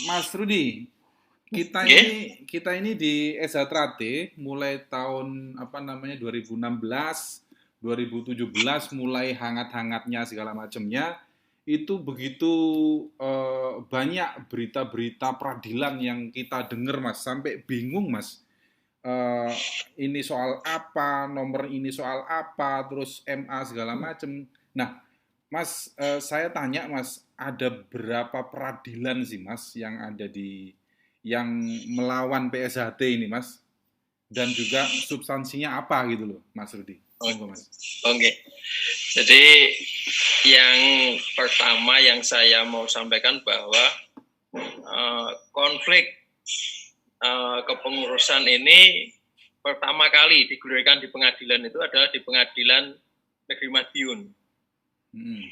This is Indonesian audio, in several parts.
Mas Rudi, kita Nggih? ini kita ini di Esatrate mulai tahun apa namanya 2016, 2017 mulai hangat-hangatnya segala macamnya itu begitu banyak berita-berita peradilan yang kita dengar Mas sampai bingung Mas. Eh, ini soal apa, nomor ini soal apa, terus MA segala macam. Nah, Mas, saya tanya Mas, ada berapa peradilan sih Mas yang ada yang melawan PSHT ini Mas? Dan juga substansinya apa gitu loh, Mas Rudi? Monggo Mas. Oke. Jadi yang pertama yang saya mau sampaikan bahwa konflik kepengurusan ini pertama kali digulirkan di pengadilan itu adalah di Pengadilan Negeri Madiun. Hmm.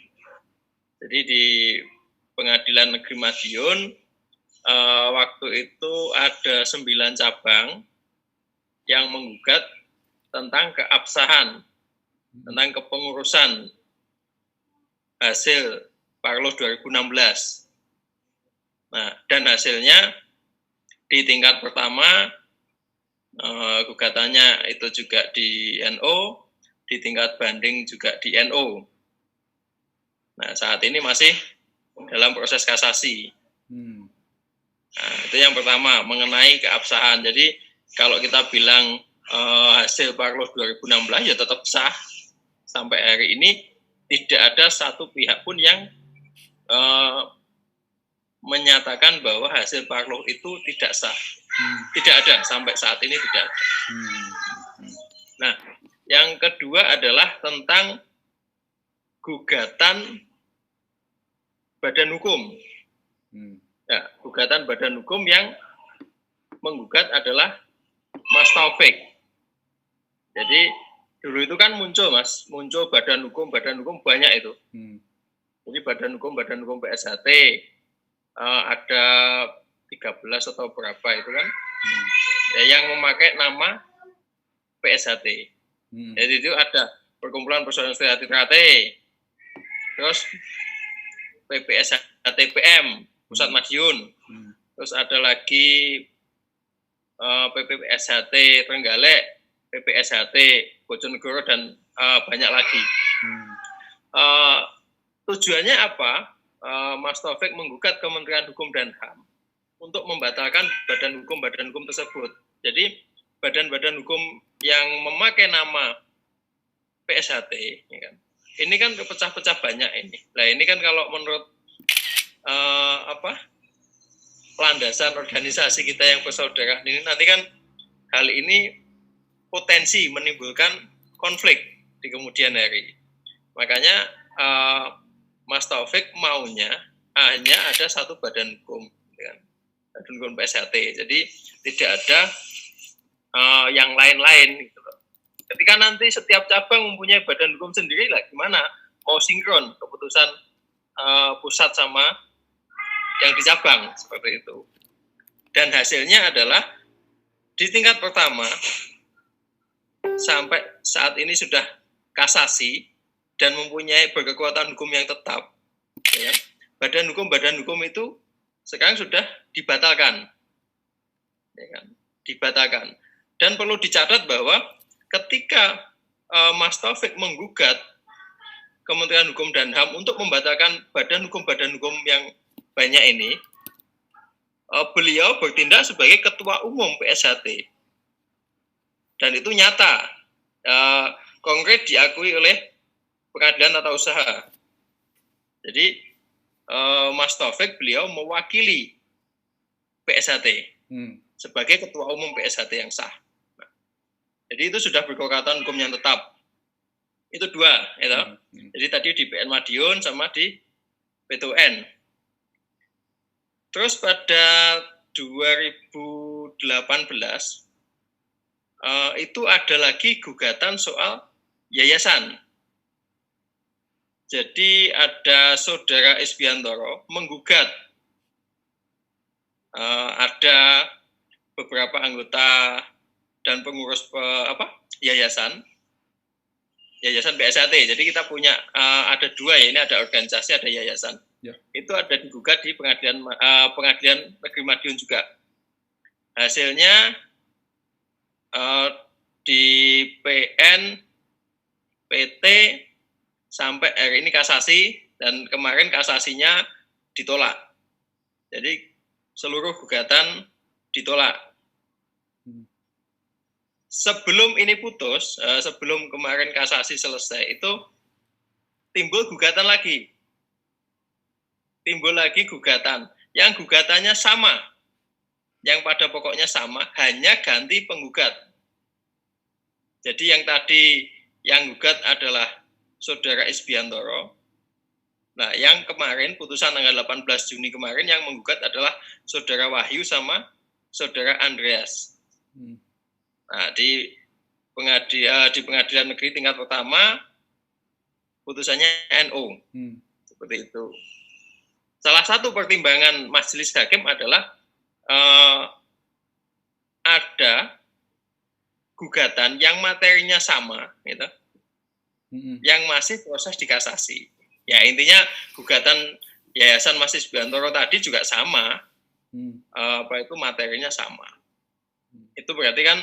Jadi di Pengadilan Negeri Madiun waktu itu ada 9 cabang yang menggugat tentang keabsahan, tentang kepengurusan hasil Parlos 2016. Nah, dan hasilnya di tingkat pertama gugatannya itu juga di NO, di tingkat banding juga di NO. Nah, saat ini masih dalam proses kasasi. Nah, itu yang pertama mengenai keabsahan. Jadi kalau kita bilang hasil Parlos 2016 ya tetap sah sampai hari ini, tidak ada satu pihak pun yang menyatakan bahwa hasil Parlos itu tidak sah. Tidak ada sampai saat ini, tidak ada. Nah, yang kedua adalah tentang gugatan badan hukum. Ya, gugatan badan hukum yang menggugat adalah Mas Taufik. Jadi dulu itu kan muncul badan hukum banyak itu. Jadi badan hukum PSHT ada 13 atau berapa itu kan, ya, yang memakai nama PSHT. Jadi itu ada Perkumpulan Persaudaraan Setia Trate, terus PPSHT PM Pusat Madiun, terus ada lagi PPSHT Trenggalek, PPSHT Bojonegoro, dan banyak lagi. Tujuannya apa? Mas Taufik menggugat Kementerian Hukum dan HAM untuk membatalkan badan hukum tersebut. Jadi badan-badan hukum yang memakai nama PSHT, ya kan, ini kan pecah-pecah banyak ini. Nah, ini kan kalau menurut landasan organisasi kita yang persaudaraan ini, nanti kan hal ini potensi menimbulkan konflik di kemudian hari. Makanya Mas Taufik maunya hanya ada satu badan hukum, ya, badan hukum PSHT. Jadi tidak ada yang lain-lain gitu loh. Ketika nanti setiap cabang mempunyai badan hukum sendiri lah, gimana mau sinkron keputusan pusat sama yang di cabang, seperti itu. Dan hasilnya adalah di tingkat pertama sampai saat ini sudah kasasi dan mempunyai berkekuatan hukum yang tetap, ya, badan hukum itu sekarang sudah dibatalkan, ya kan? Dibatalkan. Dan perlu dicatat bahwa ketika Mas Taufik menggugat Kementerian Hukum dan HAM untuk membatalkan badan hukum yang banyak ini, beliau bertindak sebagai ketua umum PSHT, dan itu nyata, konkret diakui oleh Pengadilan Tata Usaha. Jadi Mas Taufik beliau mewakili PSHT sebagai ketua umum PSHT yang sah. Nah, jadi itu sudah berkekuatan hukum yang tetap. Itu dua, ya. Jadi tadi di PN Madiun sama di PTUN. Terus pada 2018 itu ada lagi gugatan soal yayasan. Jadi ada Saudara Isbiantoro menggugat ada beberapa anggota dan pengurus yayasan PSHT. Jadi kita punya ada dua, ya, ini ada organisasi, ada yayasan. Ya. itu ada digugat di pengadilan negeri Madiun juga. Hasilnya di PN, PT sampai hari ini kasasi, dan kemarin kasasinya ditolak. Jadi seluruh gugatan ditolak. Sebelum ini putus, sebelum kemarin kasasi selesai, itu timbul gugatan lagi. Timbul lagi gugatan. Yang gugatannya sama. Yang pada pokoknya sama, hanya ganti penggugat. Jadi yang tadi yang gugat adalah Saudara Isbiantoro. Nah, yang kemarin putusan tanggal 18 Juni kemarin yang menggugat adalah Saudara Wahyu sama Saudara Andreas. Nah, di pengadilan negeri tingkat pertama putusannya NO. Seperti itu. Salah satu pertimbangan majelis hakim adalah ada gugatan yang materinya sama, gitu, yang masih proses di kasasi. Ya, intinya gugatan Yayasan Mas Isbiantoro tadi juga sama, materinya sama. Itu berarti kan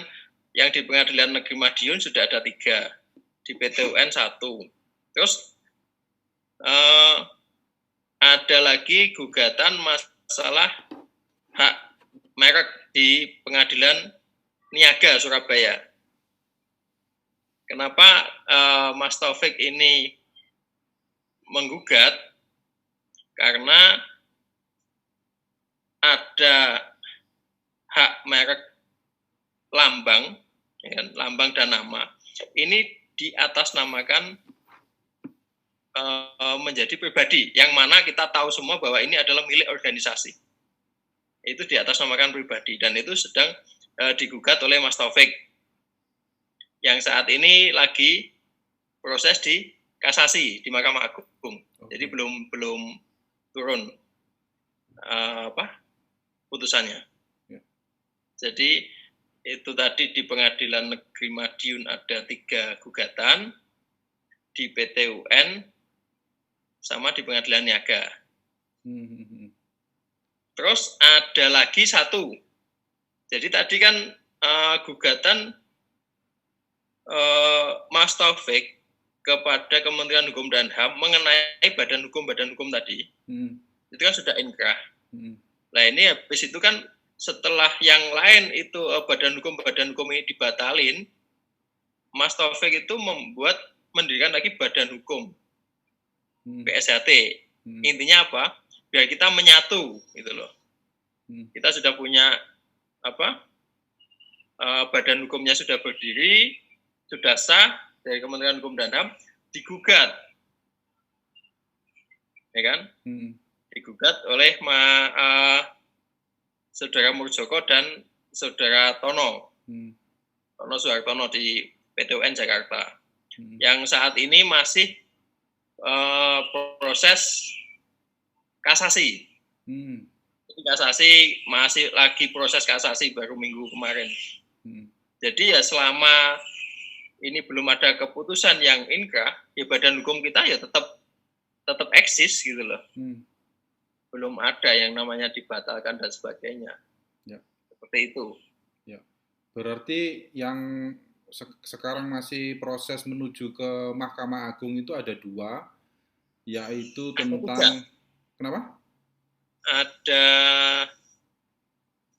yang di Pengadilan Negeri Madiun sudah ada 3, di PT UN 1. Terus ada lagi gugatan masalah hak merek di Pengadilan Niaga Surabaya. Kenapa Mas Taufik ini menggugat? Karena ada hak merek lambang, ya, lambang dan nama, ini diatasnamakan menjadi pribadi, yang mana kita tahu semua bahwa ini adalah milik organisasi. Itu diatasnamakan pribadi, dan itu sedang digugat oleh Mas Taufik, yang saat ini lagi proses di kasasi di Mahkamah Agung. Jadi belum turun putusannya. Ya. Jadi itu tadi di Pengadilan Negeri Madiun ada 3 gugatan, di PT UN sama di Pengadilan Niaga. Terus ada lagi 1. Jadi tadi kan gugatan Mas Taufik kepada Kementerian Hukum dan HAM mengenai badan hukum tadi, itu kan sudah inkrah. Nah, ini habis itu kan setelah yang lain itu badan hukum ini dibatalin, Mas Taufik itu mendirikan lagi badan hukum PSHT. Intinya apa? Biar kita menyatu, gitu loh. Kita sudah punya badan hukumnya sudah berdiri, sudah sah dari Kementerian Hukum dan HAM, digugat, ya kan? Digugat oleh Saudara Murjoko dan Saudara Tono, Tono Suhartono di PT UN Jakarta, yang saat ini masih proses kasasi. Kasasi masih lagi proses kasasi, baru minggu kemarin. Jadi ya selama ini belum ada keputusan yang inkrah, ya badan hukum kita ya tetap eksis, gitu loh. Belum ada yang namanya dibatalkan dan sebagainya. Ya. Seperti itu. Ya. Berarti yang sekarang masih proses menuju ke Mahkamah Agung itu ada 2, yaitu tentang kenapa? Ada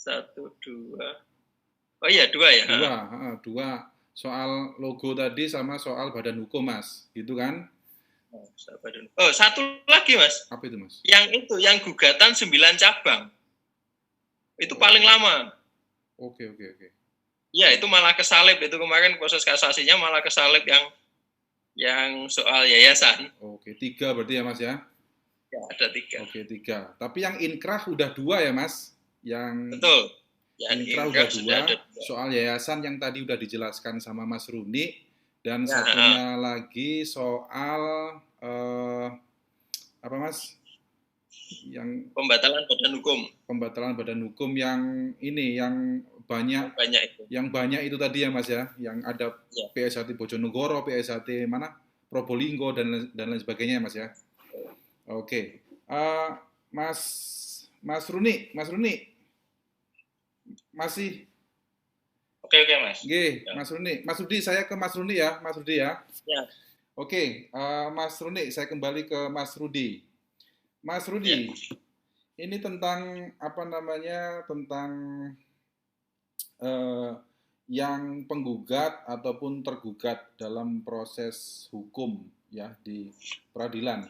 1, 2. Oh iya, 2 ya. 2. Soal logo tadi sama soal badan hukum, Mas. Gitu kan? Oh, 1 lagi, Mas. Apa itu, Mas? Yang yang gugatan 9 cabang. Itu paling lama. Oke. Ya, itu malah kesalip. Itu kemarin proses kasasinya malah kesalip yang soal yayasan. Oke, 3 berarti ya, Mas ya? Ya, ada 3. Oke, 3. Tapi yang inkrah udah 2 ya, Mas? Betul. Inkrah udah 2. Soal yayasan yang tadi udah dijelaskan sama Mas Runi, dan satunya lagi soal apa, Mas? Yang pembatalan badan hukum. Pembatalan badan hukum yang ini, yang banyak itu tadi ya, Mas ya, yang ada PSHT Bojonegoro, PSHT mana? Probolinggo dan lain sebagainya ya, Mas ya. Oke. Eh, Mas Mas Runi, masih Oke, oke, Mas. G, Ya. Mas Rudi, saya ke Mas Runi ya, Mas Rudi ya. Ya. Oke, Mas Runi, saya kembali ke Mas Rudi. Mas Ya. Rudi, ini tentang apa namanya, tentang eh, yang penggugat ataupun tergugat dalam proses hukum ya di peradilan.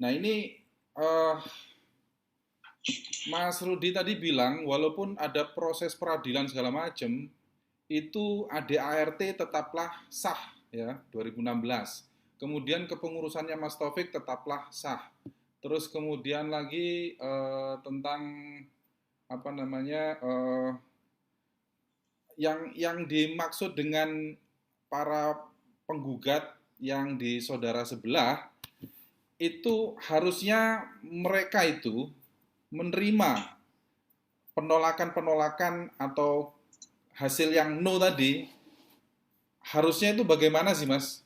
Nah ini eh, Mas Rudi tadi bilang walaupun ada proses peradilan segala macam itu ADART tetaplah sah ya 2016. Kemudian kepengurusannya Mas Taufik tetaplah sah. Terus kemudian lagi tentang apa namanya yang dimaksud dengan para penggugat yang di saudara sebelah itu harusnya mereka itu menerima penolakan-penolakan atau hasil yang no tadi, harusnya itu bagaimana sih Mas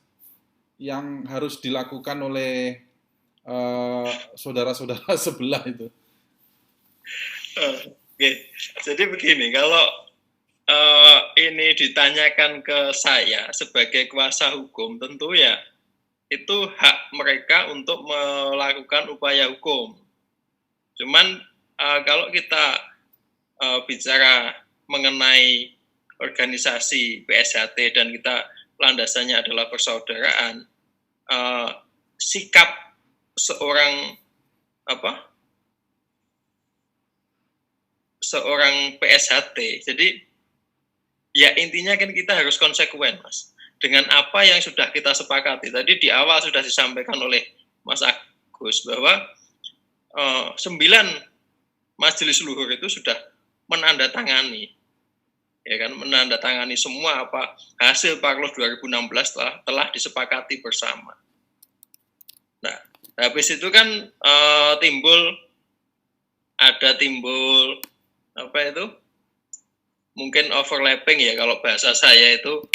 yang harus dilakukan oleh saudara-saudara sebelah itu? Oke, jadi begini, kalau ini ditanyakan ke saya sebagai kuasa hukum, tentu ya itu hak mereka untuk melakukan upaya hukum. Cuman kalau kita bicara mengenai organisasi PSHT dan kita landasannya adalah persaudaraan, sikap seorang PSHT, jadi ya intinya kan kita harus konsekuen, Mas, dengan apa yang sudah kita sepakati. Tadi di awal sudah disampaikan oleh Mas Agus bahwa 9 majelis luhur itu sudah menandatangani, ya kan, menandatangani semua apa hasil Parlos 2016 telah disepakati bersama. Nah, habis itu kan timbul apa itu? Mungkin overlapping ya kalau bahasa saya itu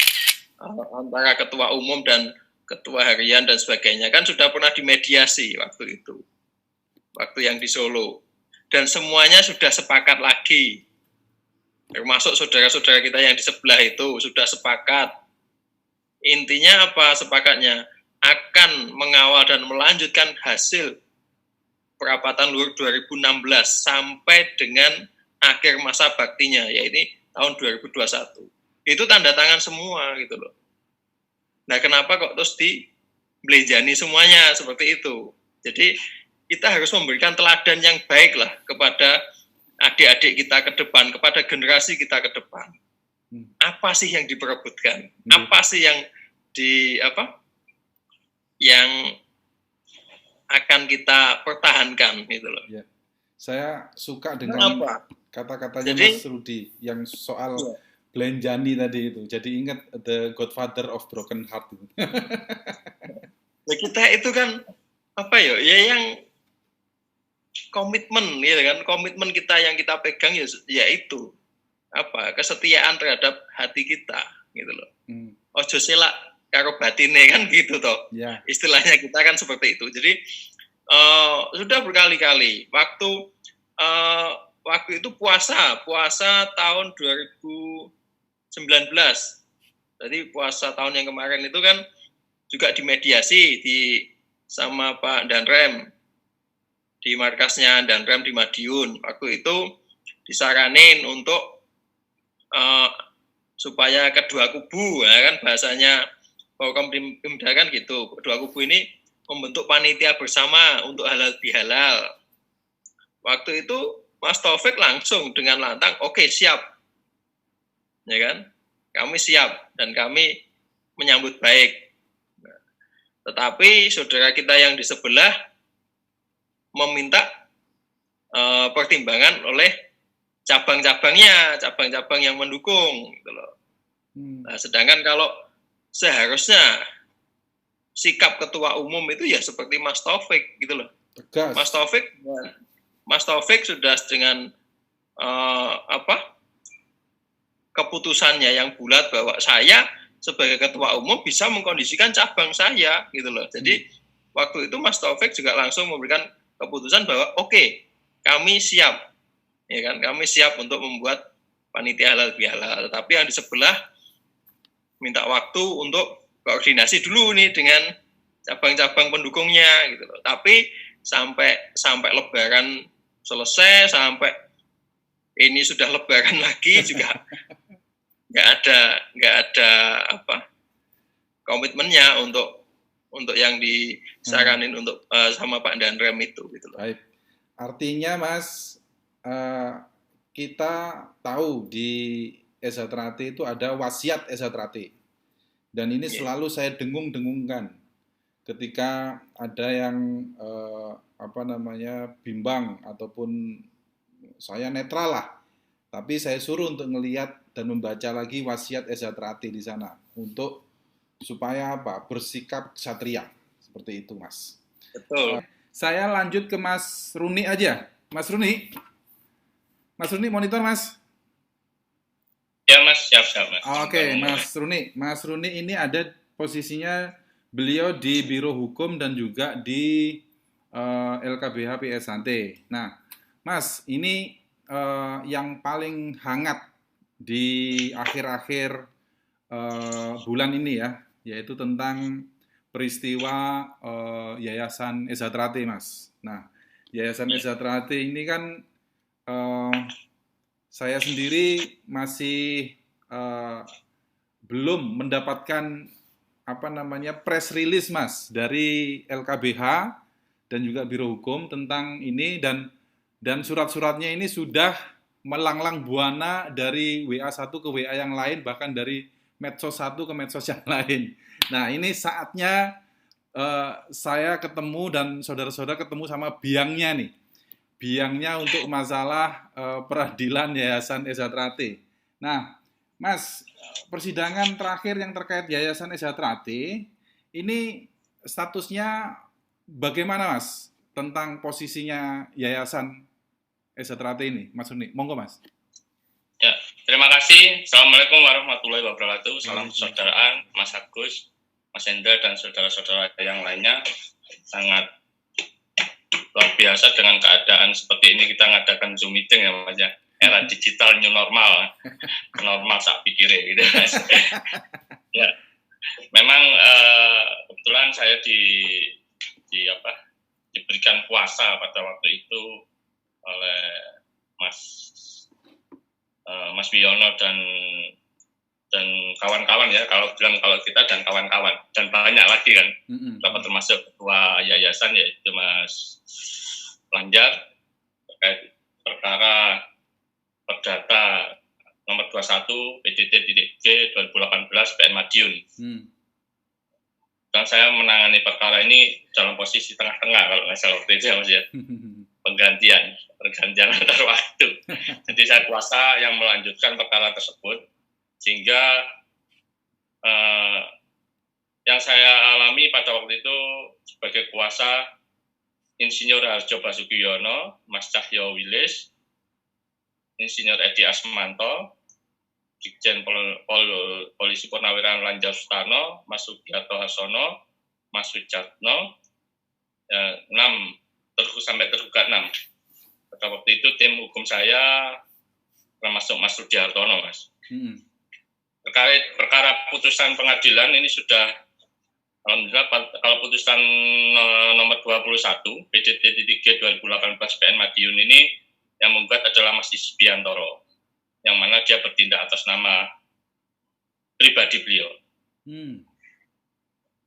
antara ketua umum dan ketua harian dan sebagainya, kan sudah pernah dimediasi waktu itu, waktu yang di Solo, dan semuanya sudah sepakat lagi, termasuk saudara-saudara kita yang di sebelah itu sudah sepakat. Intinya apa sepakatnya? Akan mengawal dan melanjutkan hasil perapatan luhur 2016 sampai dengan akhir masa baktinya, yaitu tahun 2021. Itu tanda tangan semua gitu loh. Nah, kenapa kok terus dibelejani semuanya seperti itu? Jadi kita harus memberikan teladan yang baik lah kepada adik-adik kita ke depan, kepada generasi kita ke depan. Apa sih yang diperebutkan? Apa sih yang yang akan kita pertahankan gitu loh. Ya. Saya suka dengan kata-katanya Mas Rudi yang soal belenjani tadi itu. Jadi ingat the Godfather of Broken Heart itu. Ya, kita itu kan yang komitmen gitu kan, komitmen kita yang kita pegang yaitu kesetiaan terhadap hati kita gitu loh. Ojo selak karo batine kan gitu toh. Yeah. Istilahnya kita kan seperti itu. Jadi sudah berkali-kali waktu itu puasa tahun 2019. Jadi puasa tahun yang kemarin itu kan juga dimediasi sama Pak Danrem di markasnya Danrem di Madiun. Waktu itu disaranin untuk supaya kedua kubu, ya kan bahasanya Pemda kan gitu, kedua kubu ini membentuk panitia bersama untuk halal bihalal. Waktu itu Mas Taufik langsung dengan lantang, oke, siap, ya kan, kami siap dan kami menyambut baik. Nah, tetapi saudara kita yang di sebelah meminta pertimbangan oleh cabang-cabang yang mendukung, gitu loh. Nah, sedangkan kalau seharusnya sikap ketua umum itu ya seperti Mas Taufik gitu loh. Tegas. Mas Taufik sudah dengan keputusannya yang bulat bahwa saya sebagai ketua umum bisa mengkondisikan cabang saya gitu loh. Jadi waktu itu Mas Taufik juga langsung memberikan keputusan bahwa oke, kami siap, ya kan, kami siap untuk membuat panitia halal bihalal. Tapi yang di sebelah minta waktu untuk koordinasi dulu nih dengan cabang-cabang pendukungnya gitu loh. Tapi sampai Lebaran selesai, sampai ini sudah Lebaran lagi juga nggak ada apa komitmennya untuk yang disaranin untuk sama Pak Danrem itu gitu loh. Baik. Artinya Mas, kita tahu di Eza Trate itu ada wasiat Eza Trate. Dan ini selalu saya dengung-dengungkan ketika ada yang bimbang ataupun saya netral lah. Tapi saya suruh untuk melihat dan membaca lagi wasiat Eza Trate di sana untuk supaya bersikap ksatria seperti itu, Mas. Betul. Saya lanjut ke Mas Runi aja. Mas Runi monitor Mas. Ya Mas, siap Mas. Oke, Mas Runi ini ada posisinya beliau di Biro Hukum dan juga di LKBH PS Sante. Nah, Mas, ini yang paling hangat di akhir-akhir bulan ini ya, yaitu tentang peristiwa Yayasan Eza Trate, Mas. Nah, Yayasan Eza Trate ini kan saya sendiri masih belum mendapatkan press release, Mas, dari LKBH dan juga Biro Hukum tentang ini, dan surat-suratnya ini sudah melanglang buana dari WA satu ke WA yang lain, bahkan dari medsos satu ke medsos yang lain. Nah, ini saatnya saya ketemu dan saudara-saudara ketemu sama biangnya nih. Biangnya untuk masalah peradilan Yayasan Eza Trate. Nah, Mas, persidangan terakhir yang terkait Yayasan Eza Trate, ini statusnya bagaimana, Mas? Tentang posisinya Yayasan Eza Trate ini, Mas Uni. Monggo, Mas. Ya, terima kasih. Assalamualaikum warahmatullahi wabarakatuh. Salam persaudaraan, Mas Agus, Mas Hendra, dan saudara-saudara yang lainnya. Sangat luar biasa dengan keadaan seperti ini kita ngadakan Zoom meeting ya Mas ya. Era digital new normal. Normal sak pikirnya gitu Mas. Ya. Memang kebetulan saya diberikan kuasa pada waktu itu oleh Mas Wiono dan kawan-kawan ya, kalau kita dan kawan-kawan dan banyak lagi kan, termasuk ketua yayasan yaitu Mas Lanjar terkait perkara perdata nomor 21 PDT-G 2018 PN Madiun. Dan saya menangani perkara ini dalam posisi tengah-tengah kalau nggak salah waktu itu ya Mas ya. Pergantian antar waktu. Jadi saya kuasa yang melanjutkan perkara tersebut, sehingga yang saya alami pada waktu itu sebagai kuasa Insinyur Harjo Basugiyono, Mas Cahyo Wilis, Insinyur Edi Asmanto, Dirjen Polisi Purnawiran Lanjar Sutano, Mas Sugiarto Hasono, Mas Wicatno, 6 sampai tergugat 6. Pada waktu itu tim hukum saya termasuk Mas Rudi Hartono, Mas. Terkait perkara putusan pengadilan ini sudah, alhamdulillah, kalau putusan nomor 21 PDT-G 2018 PN Madiun ini yang membuat adalah Mas Isbiantoro, yang mana dia bertindak atas nama pribadi beliau.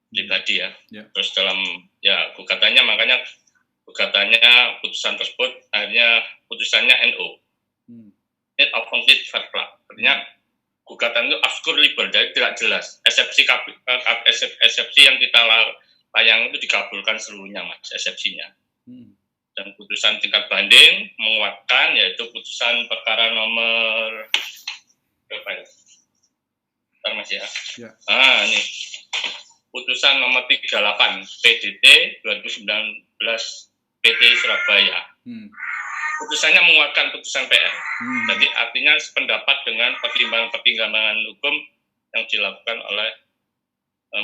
Pribadi ya. Terus dalam gugatannya, makanya gugatannya putusan tersebut akhirnya putusannya NO. Net of complete fair play. Artinya gugatan itu afkur liber, jadi tidak jelas. Eksepsi yang kita layang itu dikabulkan seluruhnya, Mas, eksepsinya. Dan putusan tingkat banding menguatkan, yaitu putusan perkara nomor berapa ya? Bentar, Mas ya. Ini putusan nomor 38 PDT 2019 PT Surabaya. Putusannya menguatkan putusan PN. Jadi artinya sependapat dengan pertimbangan hukum yang dilakukan oleh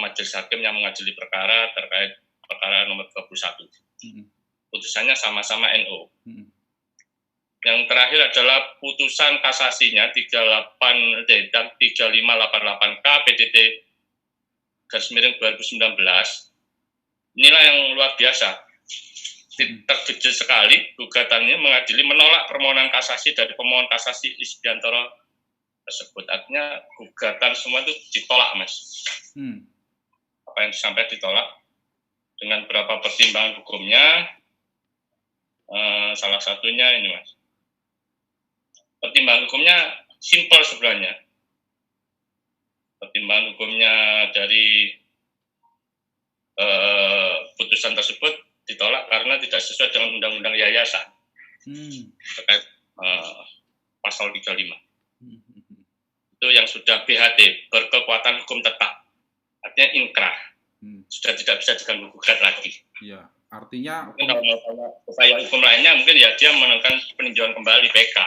majelis hakim yang mengadili perkara terkait perkara nomor 21. putusannya sama-sama NO. Hmm. Yang terakhir adalah putusan kasasinya 3588K PDT garis miring 2019. Inilah yang luar biasa. Terkejut sekali, gugatannya mengadili menolak permohonan kasasi dari pemohon kasasi Isbiantoro tersebut. Artinya gugatan semua itu ditolak, Mas. Apa yang disampaikan ditolak. Dengan berapa pertimbangan hukumnya, salah satunya ini, Mas. Pertimbangan hukumnya simpel sebenarnya. Pertimbangan hukumnya dari putusan tersebut ditolak karena tidak sesuai dengan undang-undang yayasan terkait pasal 35. Itu yang sudah BHT, berkekuatan hukum tetap, artinya inkrah, sudah tidak bisa diganggu gugat lagi. Ya, artinya mungkin kalau upaya hukum lainnya mungkin ya dia menekan peninjauan kembali PK.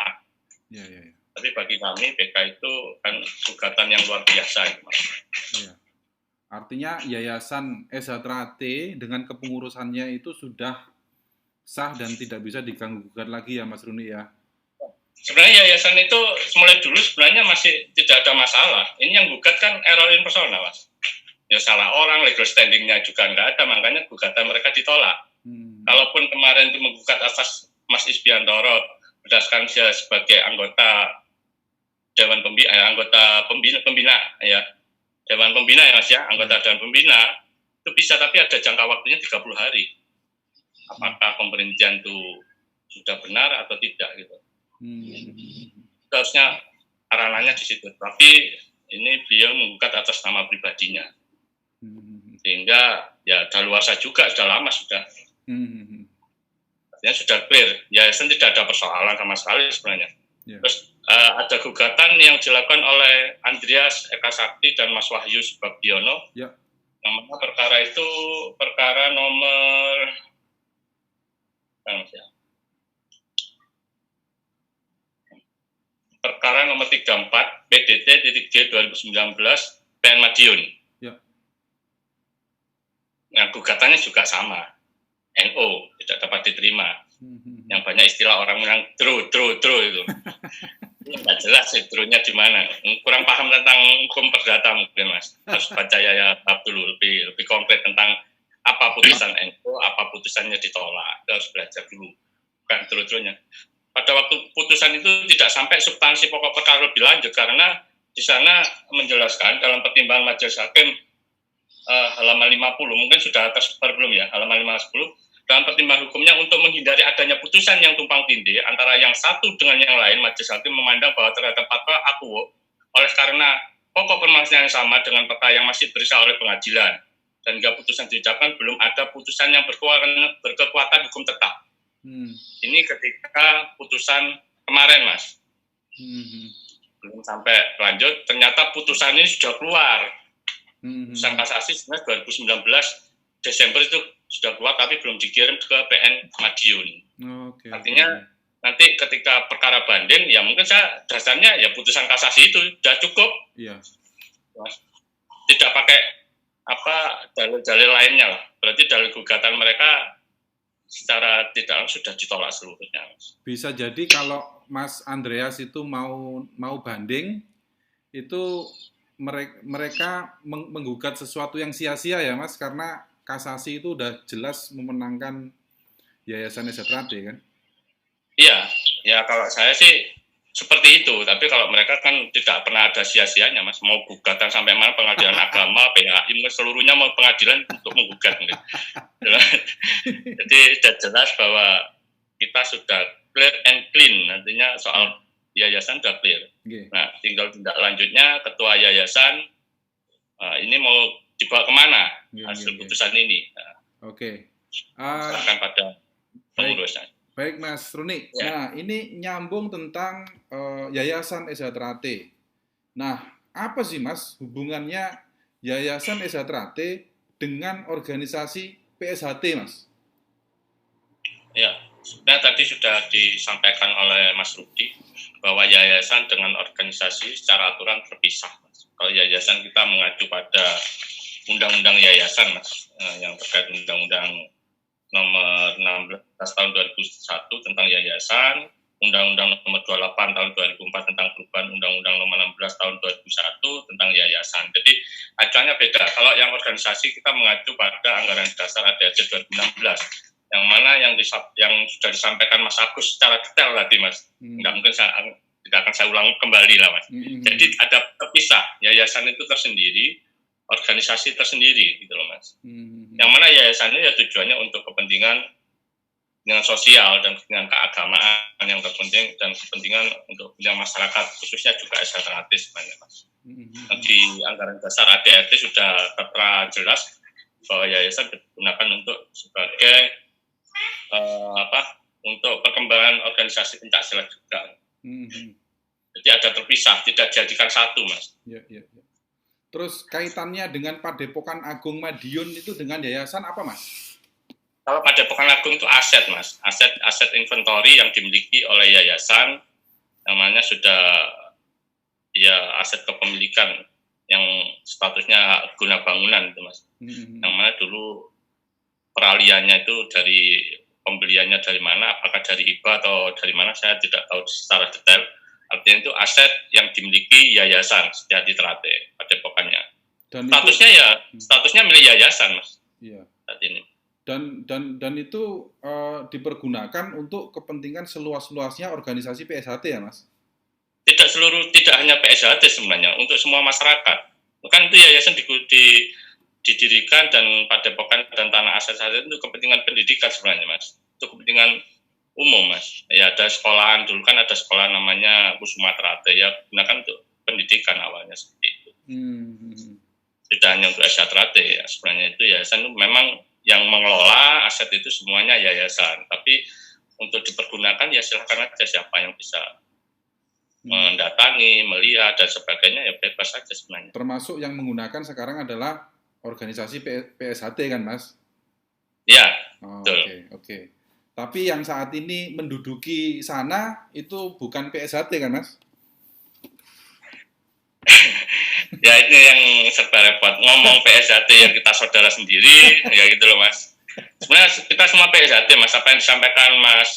Ya. Tapi bagi kami PK itu kan gugatan yang luar biasa. Ya. Artinya Yayasan Sejahtera T dengan kepengurusannya itu sudah sah dan tidak bisa diganggu-gugat lagi ya Mas Runi ya? Sebenarnya yayasan itu mulai dulu sebenarnya masih tidak ada masalah. Ini yang gugat kan error in persona, Mas. Ya salah orang, legal standing-nya juga nggak ada, makanya gugatan mereka ditolak. Kalaupun kemarin itu menggugat atas Mas Isbiantoro berdasarkan dia sebagai anggota Dewan Pembina ya. Dewan Pembina ya Mas ya, anggota Dewan Pembina itu bisa, tapi ada jangka waktunya 30 hari. Apakah pemberhentian itu sudah benar atau tidak gitu. Harusnya ranahnya di situ. Tapi ini beliau menggugat atas nama pribadinya. Sehingga ya daluarsa juga sudah lama sudah. Artinya sudah clear. Yayasan tidak ada persoalan sama sekali sebenarnya. Yeah. Terus ada gugatan yang dilakukan oleh Andreas Eka Sakti dan Mas Wahyu Subagiono. Yeah. Namanya perkara itu perkara nomor perkara nomor 34 PDT-G 2019 PN Madiun. Yeah. Nah, gugatannya juga sama. NO tidak dapat diterima. Yang banyak istilah orang bilang true itu. Ini nggak jelas true-nya di mana. Kurang paham tentang hukum perdata mungkin Mas. Harus baca ya dulu lebih konkret tentang apa putusan NO, apa putusannya ditolak. Kita harus belajar dulu. Bukan true-nya. Pada waktu putusan itu tidak sampai substansi pokok perkara lebih lanjut karena di sana menjelaskan dalam pertimbangan majelis hakim halaman 50 mungkin sudah tersebar belum ya halaman 50 dalam pertimbangan hukumnya untuk menghindari adanya putusan yang tumpang tindih antara yang satu dengan yang lain, majelis hakim memandang bahwa terhadap fatwa akuo oleh karena pokok permasalahan yang sama dengan perkara yang masih diperiksa oleh pengadilan dan hingga putusan diucapkan belum ada putusan yang berkekuatan hukum tetap. Ini ketika putusan kemarin Mas, belum sampai lanjut, ternyata putusan ini sudah keluar. Putusan kasasi sebenarnya 2019 Desember itu sudah keluar tapi belum dikirim ke PN Madiun. Artinya nanti ketika perkara banding ya mungkin saya dasarnya ya putusan kasasi itu sudah cukup. Iya. Tidak pakai dalil-dalil lainnya lah. Berarti dalil gugatan mereka secara tidak langsung sudah ditolak seluruhnya. Bisa jadi kalau Mas Andreas itu mau banding itu mereka menggugat sesuatu yang sia-sia ya Mas, karena kasasi itu udah jelas memenangkan Yayasan Sejahtera T kan? Iya, ya kalau saya sih seperti itu, tapi kalau mereka kan tidak pernah ada sia-sianya Mas, mau gugatan sampai mana pengadilan agama, PHI, seluruhnya mau pengadilan untuk menggugat. Jadi sudah jelas bahwa kita sudah clear and clean, nantinya soal yayasan sudah clear. Nah, tinggal tindak lanjutnya ketua yayasan ini mau dibawa kemana hasil putusan ini. Nah, serahkan pada pengurusnya. Baik Mas Runi, Nah ini nyambung tentang Yayasan Sejahtera T. Nah, apa sih Mas hubungannya Yayasan Sejahtera T dengan organisasi PSHT Mas? Ya, sebenarnya tadi sudah disampaikan oleh Mas Rudi bahwa yayasan dengan organisasi secara aturan terpisah. Mas. Kalau yayasan kita mengacu pada undang-undang yayasan Mas, yang terkait undang-undang nomor 16 tahun 2001 tentang yayasan, Undang-Undang nomor 28 tahun 2004 tentang perubahan Undang-Undang nomor 16 tahun 2001 tentang yayasan. Jadi acuannya beda. Kalau yang organisasi kita mengacu pada anggaran dasar ADART 2016, yang mana yang sudah disampaikan Mas Agus secara detail tadi, Mas. Tidak mungkin tidak akan saya ulang kembali lah, Mas. Jadi ada terpisah, yayasan itu tersendiri, organisasi tersendiri, gitu loh, Mas. Yang mana yayasan ini ya tujuannya untuk kepentingan sosial dan kepentingan keagamaan yang terpenting dan kepentingan untuk kepentingan masyarakat, khususnya juga SHTRAT sebenarnya, Mas. Di anggaran dasar ADART sudah tertera jelas bahwa yayasan digunakan untuk sebagai untuk perkembangan organisasi pencaksilat juga. Jadi ada terpisah, tidak dijadikan satu, Mas. Ya. Terus kaitannya dengan Padepokan Agung Madiun itu dengan yayasan apa, Mas? Kalau Padepokan Agung itu aset, Mas. Aset inventory yang dimiliki oleh yayasan, namanya sudah ya aset kepemilikan yang statusnya guna bangunan itu, Mas. Yang mana dulu peraliannya itu dari pembeliannya dari mana, apakah dari hibah atau dari mana, saya tidak tahu secara detail. Artinya itu aset yang dimiliki yayasan Setiati Trate, Padepokannya. Dan statusnya milik yayasan, Mas. Iya. Saat ini. Dan itu dipergunakan untuk kepentingan seluas-luasnya organisasi PSHT ya, Mas? Tidak hanya PSHT sebenarnya, untuk semua masyarakat. Kan itu yayasan didirikan dan Padepokan dan tanah aset itu kepentingan pendidikan sebenarnya, Mas. Untuk kepentingan umum, Mas. Ya ada sekolahan, dulu kan ada sekolah namanya Kusuma Trate, ya gunakan untuk pendidikan awalnya seperti itu. Tidak hanya untuk SHTRAT ya, sebenarnya itu yayasan itu memang yang mengelola aset itu semuanya yayasan, tapi untuk dipergunakan ya silakan aja siapa yang bisa mendatangi, melihat dan sebagainya ya bebas saja sebenarnya. Termasuk yang menggunakan sekarang adalah organisasi PSHT kan, Mas? Ya, betul. Oke. Tapi yang saat ini menduduki sana itu bukan PSHT kan, Mas? Ya itu yang serba repot. Ngomong PSHT yang kita saudara sendiri, ya gitu loh, Mas. Sebenarnya kita semua PSHT, Mas. Apa yang disampaikan Mas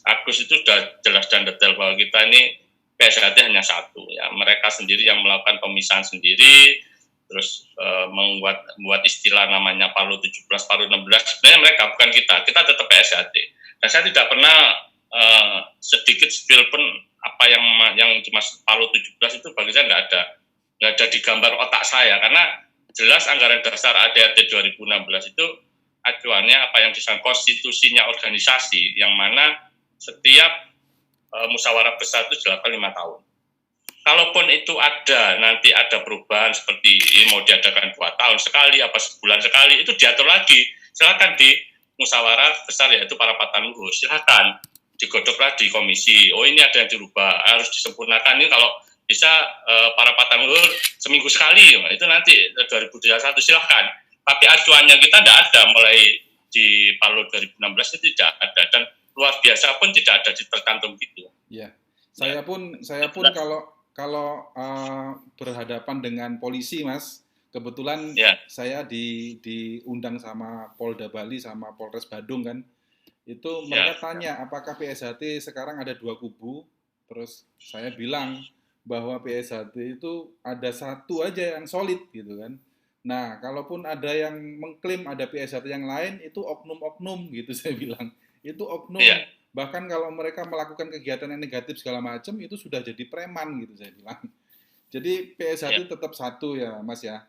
Agus itu sudah jelas dan detail bahwa kita ini PSHT hanya satu. Ya, mereka sendiri yang melakukan pemisahan sendiri, terus membuat istilah namanya Palu 17, Palu 16. Sebenarnya mereka, bukan kita. Kita tetap PSHT. Dan saya tidak pernah sedikit spill pun apa yang dimaksud Palu 17 itu bagi saya nggak ada di gambar otak saya, karena jelas anggaran dasar ADART 2016 itu acuannya apa yang disebut konstitusinya organisasi, yang mana setiap musyawarah besar itu dilakukan 5 tahun. Kalaupun itu nanti ada perubahan seperti mau diadakan 2 tahun sekali, apa sebulan sekali, itu diatur lagi. Silakan di musyawarah besar, yaitu para patanuhur, silakan digodoklah di komisi. Oh ini ada yang dirubah, harus disempurnakan. Ini kalau bisa para patanuhur seminggu sekali, itu nanti 2021 silahkan. Tapi acuannya kita tidak ada, mulai di Palu 2016 itu tidak ada, dan luar biasa pun tidak ada tercantum gitu. Ya, saya pun kalau berhadapan dengan polisi, Mas, kebetulan saya diundang sama Polda Bali sama Polres Badung kan, itu mereka tanya apakah PSHT sekarang ada 2 kubu, terus saya bilang bahwa PSHT itu ada satu aja yang solid gitu kan. Nah, kalaupun ada yang mengklaim ada PSHT yang lain, itu oknum-oknum gitu saya bilang. Itu oknum. Bahkan kalau mereka melakukan kegiatan yang negatif segala macam, itu sudah jadi preman gitu saya bilang. Jadi PSHT tetap satu ya, Mas ya.